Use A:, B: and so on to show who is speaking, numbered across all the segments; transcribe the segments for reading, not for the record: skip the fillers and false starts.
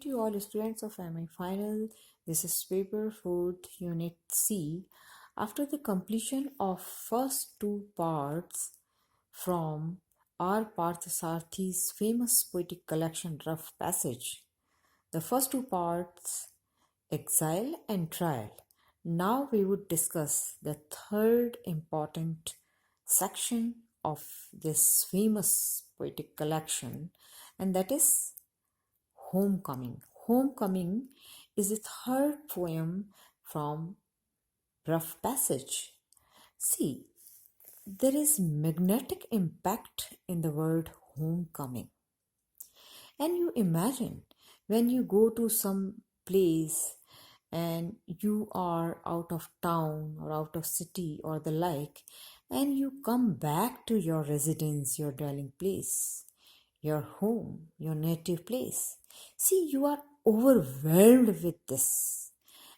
A: to you all students of MI Final. This is Paper Food Unit C. After the completion of first two parts from R. Parthasarthi's famous poetic collection Rough Passage, the first two parts, Exile and Trial. Now we would discuss the third important section of this famous poetic collection, and that is Homecoming. Homecoming is the third poem from Rough Passage. See, there is magnetic impact in the word homecoming. And you imagine when you go to some place and you are out of town or out of city or the like, and you come back to your residence, your dwelling place, your home, your native place. See, you are overwhelmed with this.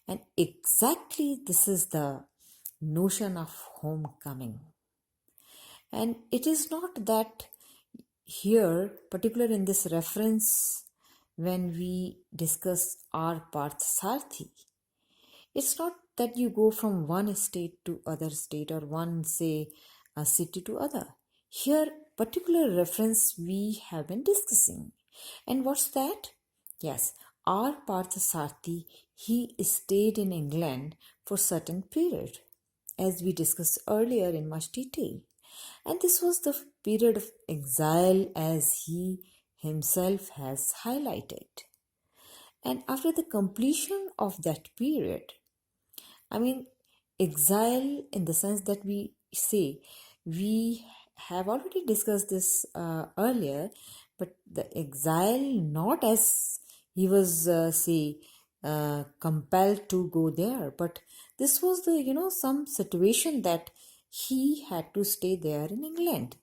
A: And exactly this is the notion of homecoming. And it is not that here, particular in this reference, when we discuss R. Parthasarthi, it's not that you go from one state to other state or one, say, a city to other. Here, particular reference we have been discussing. And what's that? Yes, R. Parthasarthi, he stayed in England for certain period, as we discussed earlier in much detail. And this was the period of exile as he himself has highlighted. And after the completion of that period, exile in the sense that we say, we have already discussed this earlier, but the exile not as he was, compelled to go there, but this was the, some situation that he had to stay there in England.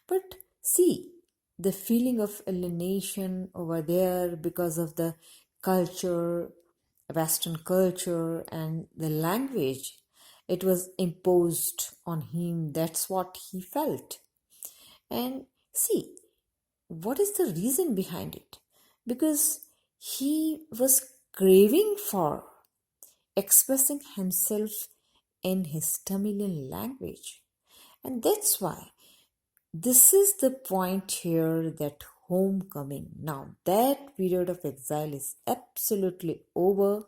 A: But see, the feeling of alienation over there because of the culture, Western culture, and the language, it was imposed on him. That's what he felt. And see, what is the reason behind it? Because he was craving for expressing himself in his Tamilian language. And that's why this is the point here, that homecoming. Now, that period of exile is absolutely over,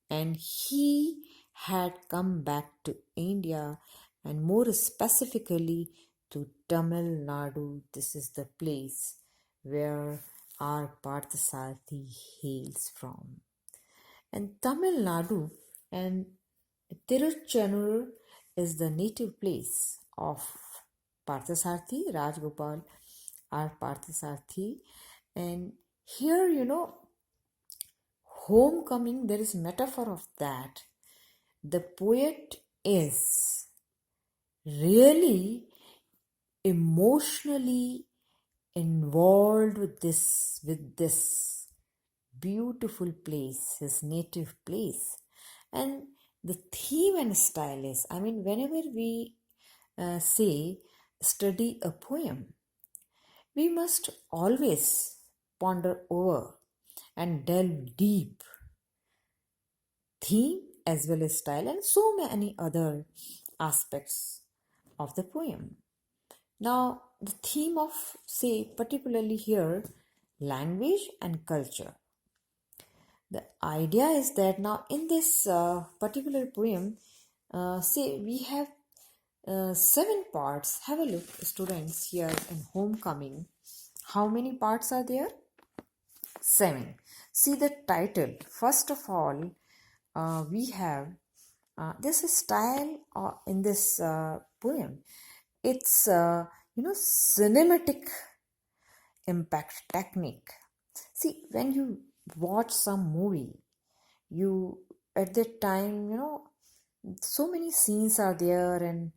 A: and he had come back to India, and more specifically to Tamil Nadu. This is the place where R. Parthasarthi hails from. And Tamil Nadu and Tiruchenur is the native place of Parthasarthi, Rajgopal R. Parthasarthi. And here, homecoming, there is metaphor of that. The poet is really emotionally involved with this beautiful place, his native place. And the theme and style is, whenever we study a poem, we must always ponder over and delve deep theme as well as style and so many other aspects of the poem. Now, the theme of, say, particularly here, language and culture. The idea is that now in this particular poem, we have 7 parts. Have a look, students, here in Homecoming. How many parts are there? 7. See the title. First of all, we have this style in this poem. It's cinematic impact technique. See, when you watch some movie, you at that time, so many scenes are there and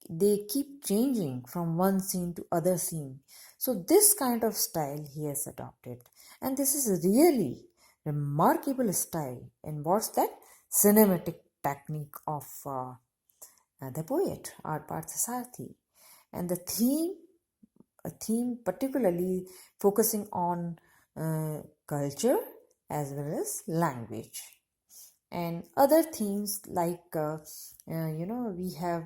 A: they keep changing from one scene to other scene. So this kind of style he has adopted, and this is really remarkable style. And what's that? Cinematic technique of the poet R. Parthasarthi. And the theme particularly focusing on culture as well as language. And other themes like we have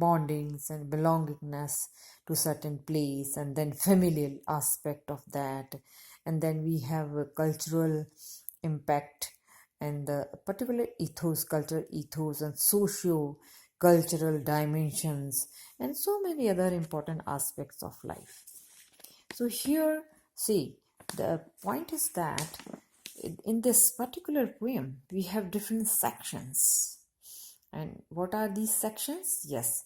A: bondings and belongingness to certain place, and then familial aspect of that, and then we have a cultural impact and the particular ethos, cultural ethos, and socio cultural dimensions, and so many other important aspects of life. So here, see, the point is that in this particular poem, we have different sections. And what are these sections? Yes,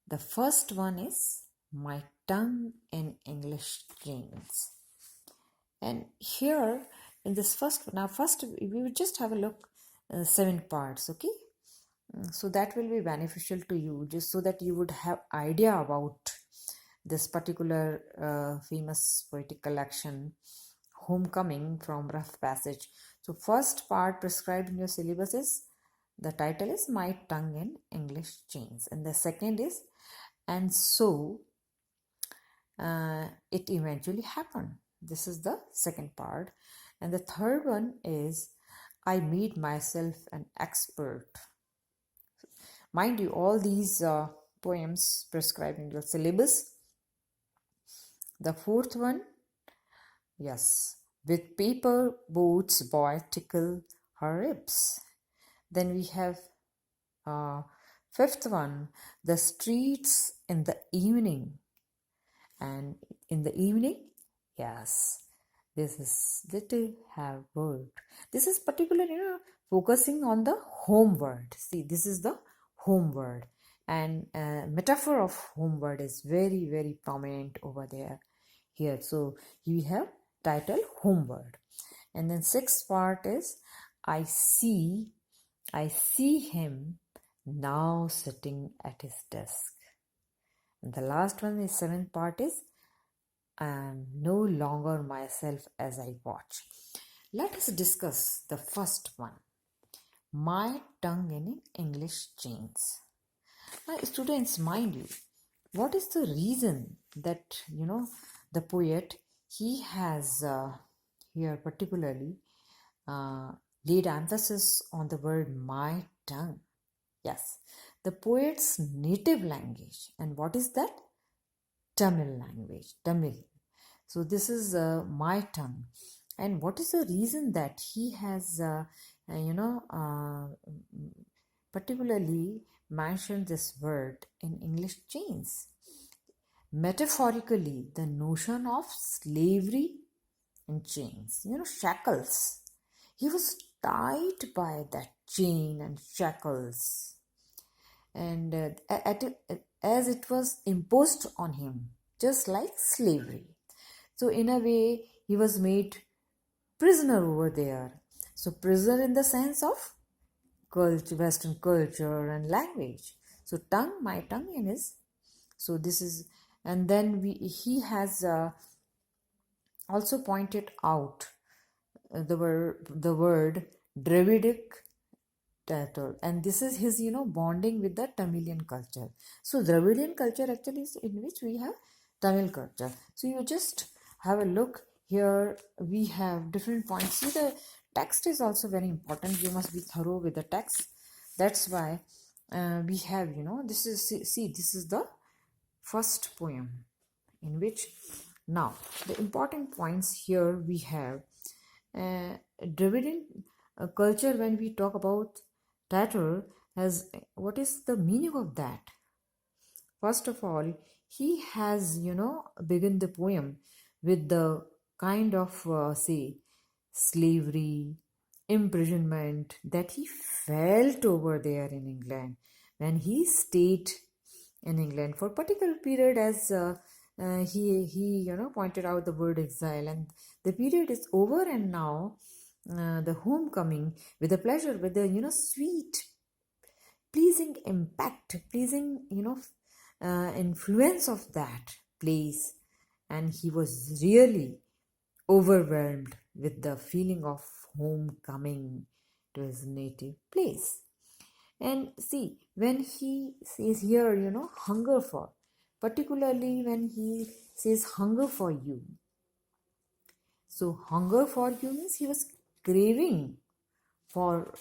A: the first one is My Tongue in English Chains. And here, in this first, now first we will just have a look, 7 parts, okay? So that will be beneficial to you, just so that you would have idea about this particular famous poetic collection, Homecoming from Rough Passage. So first part prescribed in your syllabus is, the title is My Tongue in English Chains, and the second is And So It Eventually Happened. This is the second part. And the third one is I Made Myself an Expert. Mind you, all these poems prescribed in your syllabus. The fourth one, yes, with paper boats boy tickle her ribs. Then we have fifth one, the streets in the evening. And in the evening, yes, this is little have word. This is particularly focusing on the home word. See, this is the home word, and metaphor of home word is very, very prominent over there here. So you have title home word, and then sixth part is I see him now sitting at his desk. And the last one is seventh part is I am no longer myself as I watch. Let us discuss the first one, My Tongue in English Chains. Now, students, mind you, what is the reason that the poet, he has here particularly laid emphasis on the word my tongue? Yes, the poet's native language. And what is that? Tamil language, Tamil. So this is my tongue. And what is the reason that he has, particularly mentioned this word in English chains? Metaphorically, the notion of slavery and chains, shackles. He was tied by that chain and shackles, and as it was imposed on him, just like slavery. So in a way, he was made prisoner over there. So prisoner in the sense of culture, Western culture and language. So tongue, my tongue in his. So this is, and then he has also pointed out the word Dravidic title, and this is his bonding with the Tamilian culture. So Dravidian culture actually is in which we have Tamil culture. So you just have a look here. We have different points. See, the text is also very important. You must be thorough with the text. That's why we have this is, see, this is the first poem in which, now the important points here we have Dravidian culture. When we talk about Tatter, has, what is the meaning of that? First of all, he has begun the poem with the kind of say slavery, imprisonment that he felt over there in England when he stayed in England for a particular period, as he pointed out the word exile, and the period is over, and now the homecoming with the pleasure, with the sweet, pleasing impact, pleasing influence of that place, and he was really overwhelmed with the feeling of homecoming to his native place. And see, when he says here, hunger for, particularly when he says hunger for you, So hunger for you means he was craving for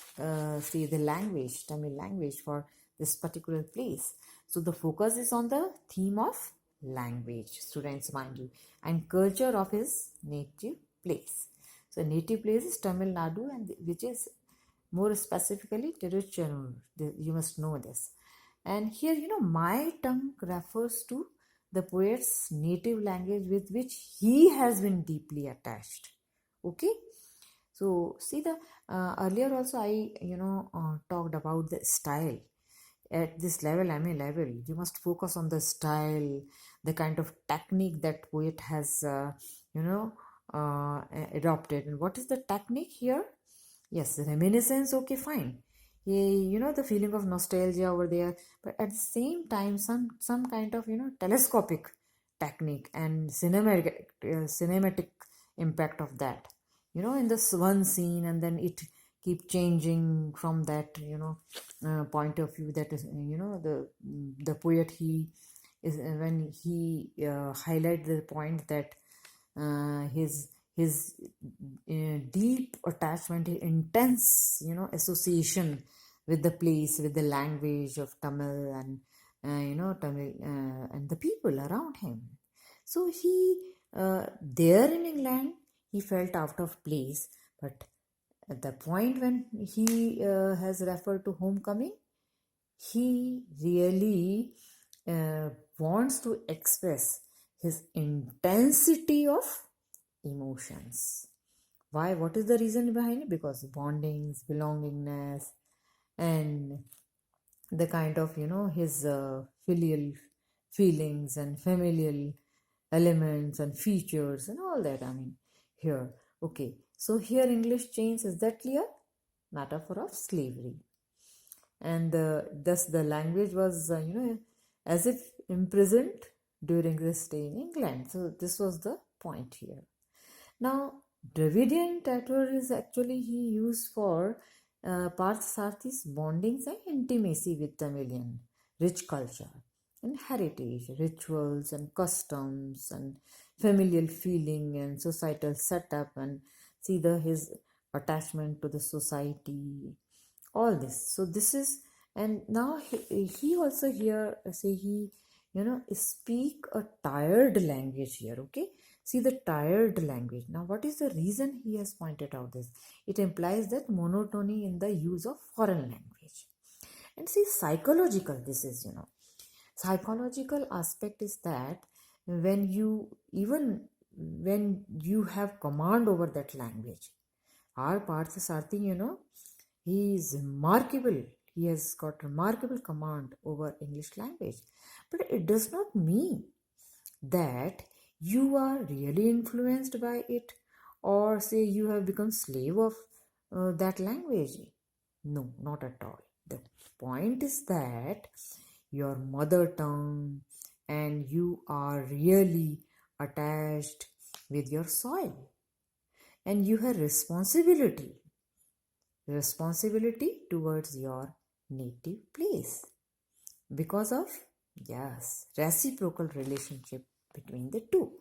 A: say the language, Tamil language for this particular place. So the focus is on the theme of language, students, mind you, and culture of his native place. So native place is Tamil Nadu, and which is more specifically Tiruchenur. You must know this. And here, my tongue refers to the poet's native language with which he has been deeply attached. Okay, so see the earlier also I talked about the style. At this level, MA level, you must focus on the style, the kind of technique that poet has adopted. And what is the technique here? Yes, reminiscence. Okay, fine. The feeling of nostalgia over there, but at the same time, some kind of telescopic technique and cinematic impact of that. In this one scene, and then it keep changing from that point of view. That is the poet, he is when he highlight the point that his deep attachment, intense association with the place, with the language of Tamil, and Tamil and the people around him. So he there in England he felt out of place, but at the point when he has referred to homecoming, he really wants to express his intensity of emotions. Why? What is the reason behind it? Because bondings, belongingness, and the kind of his filial feelings and familial elements and features and all that. I mean, here, okay. So here, English chains, is that clear? Metaphor of slavery, and thus the language was as if imprisoned during this stay in England. So this was the point here. Now, Dravidian tattoo is actually he used for Parthasarthi's bondings and intimacy with Tamilian rich culture and heritage, rituals and customs and familial feeling and societal setup, and see his attachment to the society, all this. So this is, and now he also here say he speak a tired language here. Okay, see the tired language. Now what is the reason he has pointed out this? It implies that monotony in the use of foreign language. And see, psychological, this is psychological aspect is that when you have command over that language. Our Parthasarthi, he is remarkable. He has got remarkable command over English language. But it does not mean that you are really influenced by it, or say you have become slave of that language. No, not at all. The point is that your mother tongue and you are really attached with your soil, and you have responsibility towards your native place because of, yes, reciprocal relationship between the two.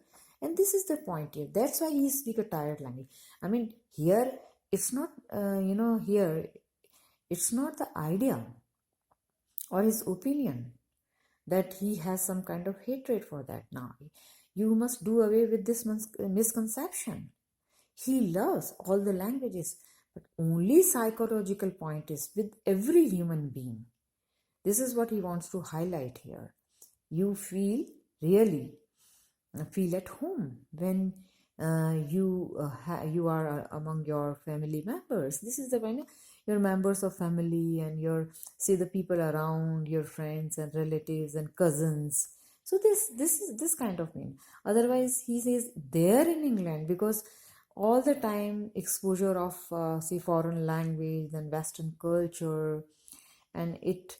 A: And this is the point here. That's why he speaks a tired language. I mean, here it's not here it's not the idea or his opinion that he has some kind of hatred for that. Now you must do away with this misconception. He loves all the languages, but only psychological point is with every human being. This is what he wants to highlight here. You really feel at home when you are among your family members. This is the when your members of family and see the people around, your friends and relatives and cousins. So this is this kind of thing. Otherwise, he says there in England, because all the time exposure of say foreign language and Western culture, and it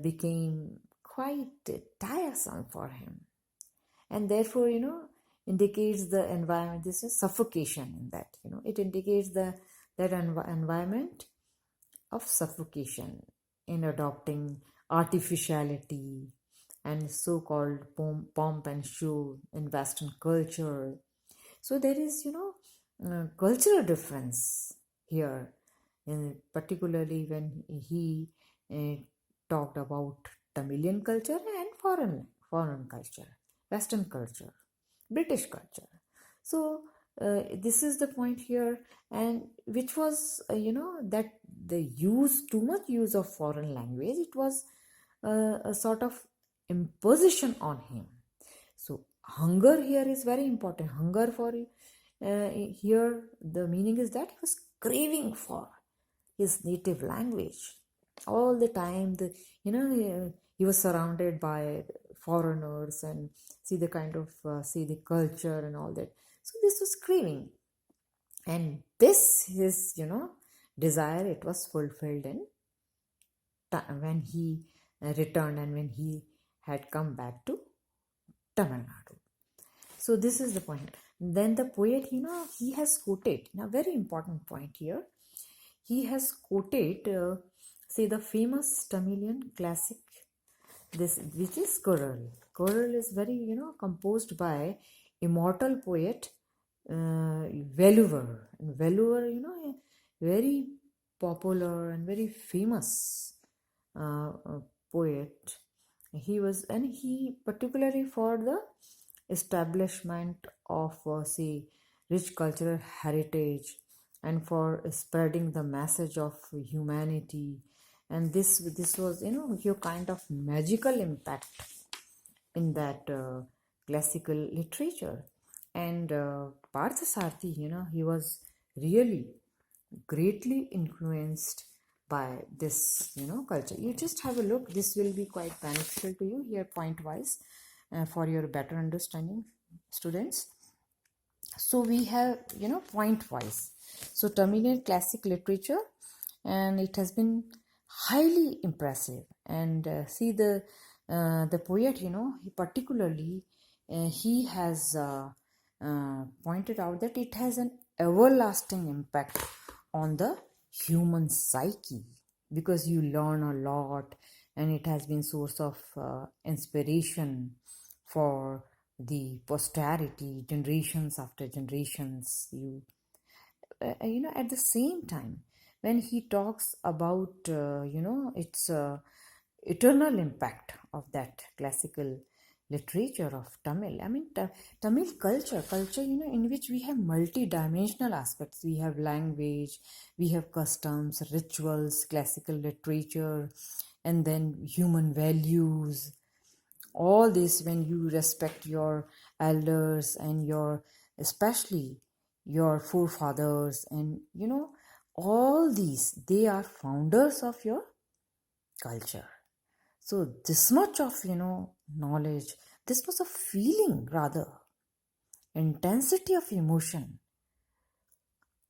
A: became quite tiresome for him, and therefore indicates the environment. This is suffocation in that. It indicates that environment of suffocation in adopting artificiality and so-called pomp and show in Western culture. So there is, cultural difference here, particularly when he talked about Tamilian culture and foreign culture, Western culture, British culture. So this is the point here, and which was, that the too much use of foreign language, it was a sort of imposition on him. So hunger here is very important. Hunger for here, the meaning is that he was craving for his native language all the time. He was surrounded by foreigners and see the kind of see the culture and all that. So this was craving, and this his desire, it was fulfilled in when he returned and when he had come back to Tamil Nadu. So this is the point. Then the poet, he has quoted, now very important point here. He has quoted, say, the famous Tamilian classic, this which is Kurral. Kurral is very, composed by immortal poet Veluvar. And Veluvar, a very popular and very famous poet. He particularly for the establishment of, say, rich cultural heritage and for spreading the message of humanity. And this was, your kind of magical impact in that classical literature. And Partha Sarthi, he was really greatly influenced by this, culture. You just have a look. This will be quite beneficial to you here, point wise, for your better understanding, students. So we have, point wise. So Tamilian classic literature, and it has been highly impressive. And see the poet, he particularly he has pointed out that it has an everlasting impact on the human psyche, because you learn a lot, and it has been source of inspiration for the posterity, generations after generations. At the same time, when he talks about its eternal impact of that classical literature of Tamil. I mean, Tamil culture, in which we have multi-dimensional aspects. We have language, we have customs, rituals, classical literature, and then human values. All this, when you respect your elders and your, especially your forefathers, and all these, they are founders of your culture. So this much of knowledge, this much of feeling, rather intensity of emotion,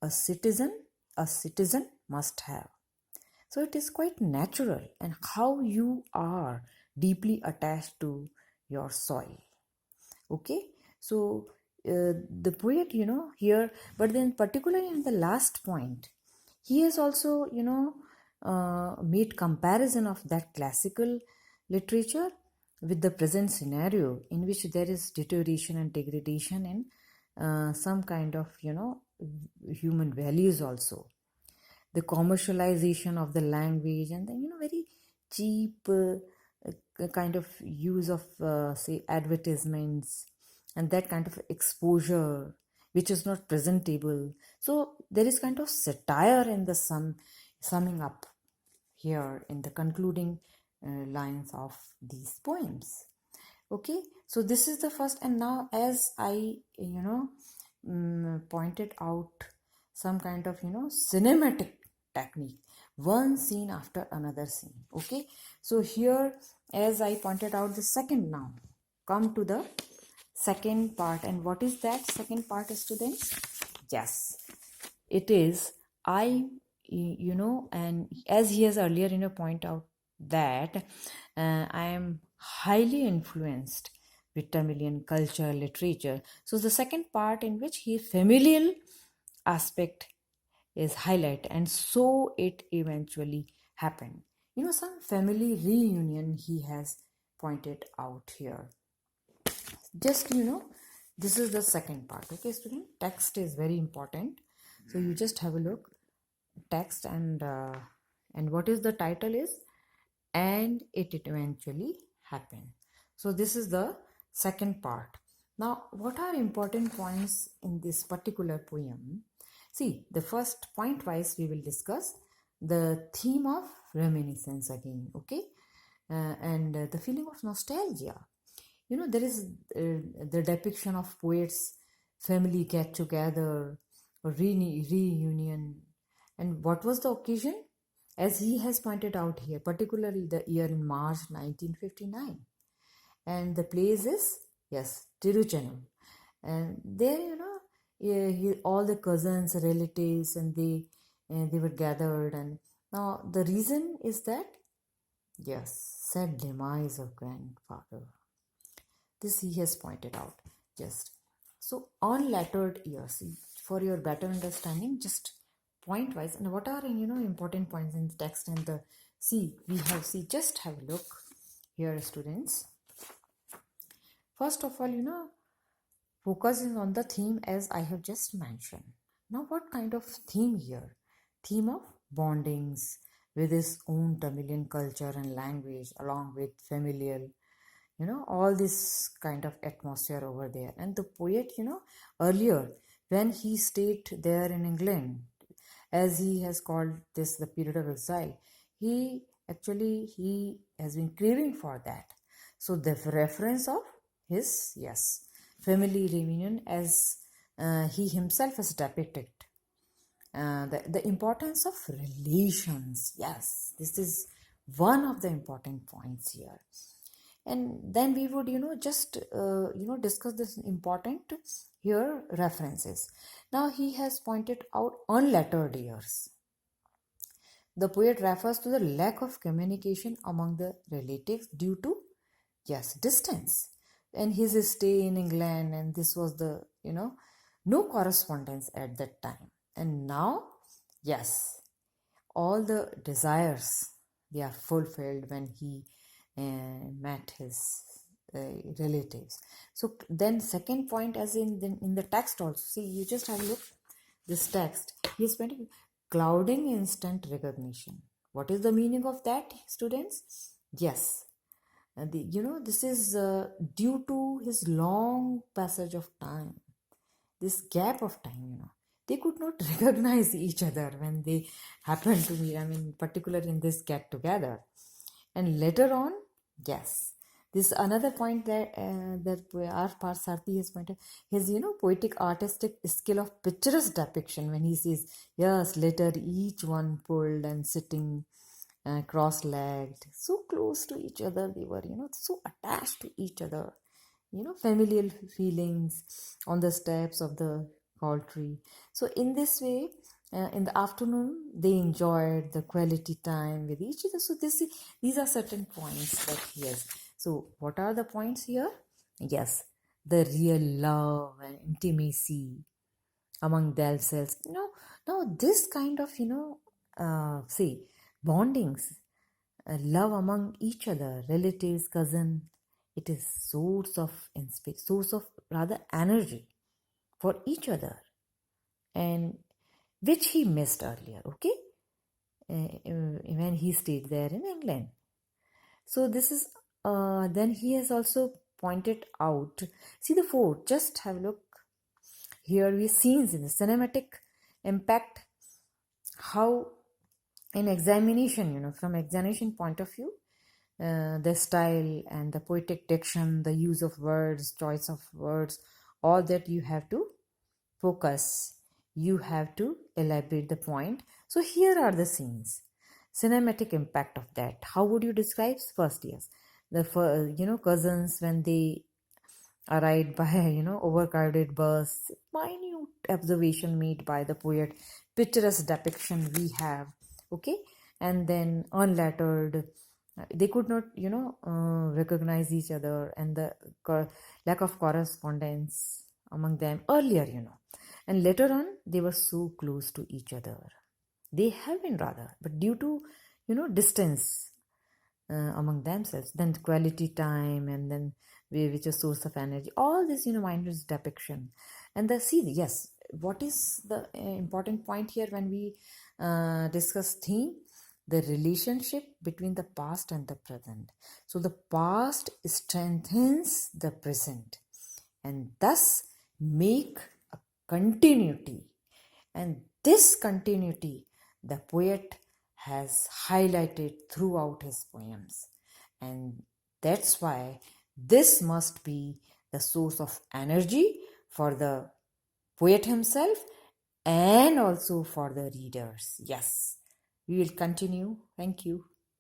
A: a citizen must have. So it is quite natural, and how you are deeply attached to your soil. Okay, so the poet, here, but then particularly in the last point, he has also, made comparison of that classical literature with the present scenario, in which there is deterioration and degradation in some kind of, human values also. The commercialization of the language, and the, very cheap kind of use of, say, advertisements, and that kind of exposure which is not presentable. So there is kind of satire in the summing up here in the concluding lines of these poems. Okay, so this is the first. And now, as I pointed out, some kind of cinematic technique, one scene after another scene. Okay, so here, as I pointed out, the second, now come to the second part. And what is that second part, students? Yes, it is, and as he has earlier point out that I am highly influenced with Tamilian culture, literature. So the second part, in which his familial aspect is highlighted, and so it eventually happened. Some family reunion he has pointed out here. Just this is the second part. Okay, student, text is very important, so you just have a look text, and what is the title is, and it eventually happened. So this is the second part. Now, what are important points in this particular poem? See, the first point wise we will discuss the theme of reminiscence again. Okay, and the feeling of nostalgia. There is the depiction of poets family get together, reunion. And what was the occasion? As he has pointed out here, particularly the year in March 1959. And the place is, yes, Tiruchenam. And there, all the cousins, relatives, and they were gathered. And now the reason is that, yes, sad demise of grandfather. This he has pointed out. Just so unlettered ears, for your better understanding, just point wise. And what are important points in the text and the just have a look here, students. First of all, focusing on the theme as I have just mentioned. Now, what kind of theme here? Theme of bondings with his own Tamilian culture and language, along with familial, all this kind of atmosphere over there. And the poet, earlier when he stayed there in England, as he has called this the period of exile, he has been craving for that. So the reference of his, yes, family reunion, as he himself has depicted, the importance of relations. Yes, this is one of the important points here. And then we would just discuss this important here references. Now he has pointed out unlettered ears. The poet refers to the lack of communication among the relatives due to, yes, distance and his stay in England, and this was the no correspondence at that time. And now, yes, all the desires, they are fulfilled when he met his relatives. So then second point, as in the text also, see, you just have a look this text. He is pointing clouding instant recognition. What is the meaning of that, students? Yes, this is due to his long passage of time, this gap of time. They could not recognize each other when they happened to meet. I mean, particularly in this get together. And later on, yes, this another point that R. Parsarthi has pointed, his poetic artistic skill of picturesque depiction, when he says, yes, later each one pulled and sitting cross-legged, so close to each other, they were so attached to each other, familial feelings on the steps of the call tree. So in this way, in the afternoon, they enjoyed the quality time with each other. So these are certain points that he has. So what are the points here? Yes, the real love and intimacy among themselves. Now this kind of bondings, love among each other, relatives, cousin, it is source of rather energy for each other, and which he missed earlier, okay, when he stayed there in England. So this is, then he has also pointed out, see the fourth, just have a look. Here we scenes in the cinematic impact, how in examination, from examination point of view, the style and the poetic diction, the use of words, choice of words, all that you have to focus. You have to elaborate the point. So here are the scenes. Cinematic impact of that. How would you describe? First, yes, the cousins when they arrived by overcrowded bus. Minute observation made by the poet. Picturesque depiction we have. Okay, and then unlettered. They could not, recognize each other, and the lack of correspondence among them earlier, and later on they were so close to each other. They have been rather, but due to distance, among themselves. Then quality time, and then which is source of energy. All this, mindless depiction. And yes, what is the important point here when we discuss theme? The relationship between the past and the present. So the past strengthens the present and thus make a continuity. And this continuity the poet has highlighted throughout his poems. And that's why this must be the source of energy for the poet himself and also for the readers. Yes, we will continue. Thank you.